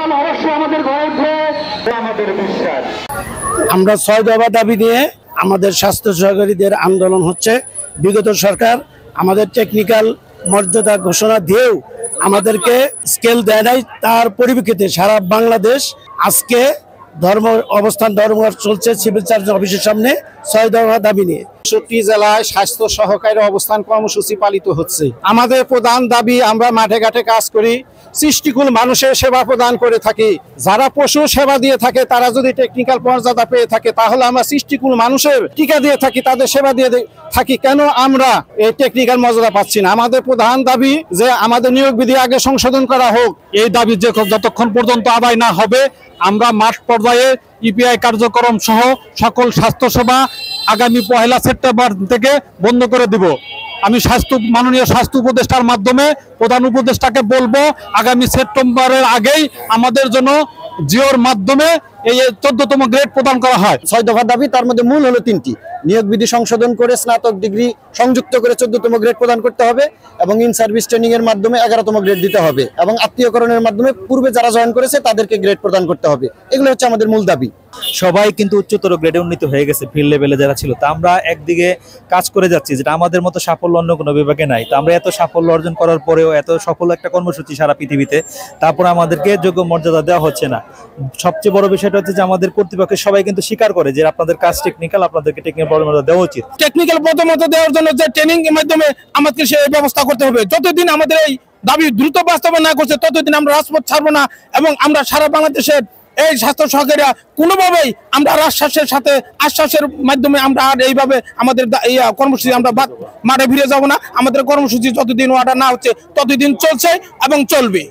Technical অবশ্যই আমাদের ঘরে উঠবে আমাদের বিশ্বাস। আমরা 6 দফা দাবি নিয়ে আমাদের স্বাস্থ্য সহকারীদের আন্দোলন হচ্ছে। বিগত সরকার আমাদের টেকনিক্যাল মর্যাদা ঘোষণা দিয়েও আমাদেরকে স্কেল দেয় নাই। তার পরিপ্রেক্ষিতে সারা বাংলাদেশ আজকে ধর্মঘট চলছে সিভিল সার্জন অফিসের সামনে 6 দফা দাবি নিয়ে। ৬৬ জেলায় স্বাস্থ্য সহকারী অবস্থান কর্মসূচি পালিত হচ্ছে। আমাদের প্রধান দাবি, আমরা মাঠে ঘাটে কাজ করি, সৃষ্টিকুল মানুষের সেবা প্রদান করে থাকি। যারা পশু সেবা দিয়ে থাকে তারা যদি টেকনিক্যাল মর্যাদা পেয়ে থাকে, তাহলে আমরা সৃষ্টিকুল মানুষের টিকা দিয়ে থাকি, তাদের সেবা দিয়ে থাকি, কেন আমরা এই টেকনিক্যাল মর্যাদা পাচ্ছি না? আমাদের প্রধান দাবি যে আমাদের নিয়োগ বিধি আগে সংশোধন করা হোক। এই দাবি যে যতক্ষণ পর্যন্ত আদায় না হবে আমরা মাঠ পর্যায়ে ইপিআই কার্যক্রম সহ সকল স্বাস্থ্যসেবা আগামী 1 সেপ্টেম্বর থেকে বন্ধ করে দিব। আমি মাননীয় স্বাস্থ্য উপদেষ্টার মাধ্যমে প্রধান উপদেষ্টাকে বলবো আগামী সেপ্টেম্বরের আগেই আমাদের জন্য জিওর মাধ্যমে এই 14তম গ্রেড প্রদান করা হয়। 6 দফা দাবি, তার মধ্যে মূল হলো 3টি। নিয়োগ বিধি সংশোধন করে স্নাতক ডিগ্রি সংযুক্ত করে 14তম গ্রেড প্রদান করতে হবে এবং ইন সার্ভিস ট্রেনিং এর মাধ্যমে 11তম গ্রেড দিতে হবে এবং আত্মীয়করণের মাধ্যমে পূর্বে যারা জয়েন করেছে তাদেরকে গ্রেড প্রদান করতে হবে। এগুলো হচ্ছে আমাদের মূল দাবি। সবাই কিন্তু উচ্চতর গ্রেডে উন্নীত হয়ে গেছে, ফিল্ড লেভেলে যারা ছিল। তা আমরা একদিকে কাজ করে যাচ্ছি, যেটা আমাদের মতো সাফল্য অন্য কোনো বিভাগে নাই। তো আমরা এত সাফল্য অর্জন করার পরেও, এত সফল একটা কর্মসূচি সারা পৃথিবীতে, তারপর আমাদেরকে যোগ্য মর্যাদা দেওয়া হচ্ছে না। সবচেয়ে বড় বিষয়টা হচ্ছে যে আমাদের কর্তৃপক্ষের সবাই কিন্তু স্বীকার করে যে আপনাদের কাজ টেকনিক্যাল, আপনাদেরকে টেকনিক্যাল মর্যাদা দেওয়া উচিত। টেকনিক্যাল মতামত দেওয়ার জন্য যে ট্রেনিং এর মাধ্যমে আমাদের সে ব্যবস্থা করতে হবে। যতদিন আমাদের এই দাবি দ্রুত বাস্তবায়ন না করছে ততদিন আমরা রাজপথ ছাড়বো না এবং আমরা সারা বাংলাদেশের এই স্বাস্থ্য সহকারীরা কোনোভাবেই আমরা আশ্বাসের মাধ্যমে আমরা আর এইভাবে আমাদের এই কর্মসূচি আমরা মাঠে ফিরে যাব না। আমাদের কর্মসূচি যতদিন অর্ডার না হচ্ছে ততদিন চলছে এবং চলবে।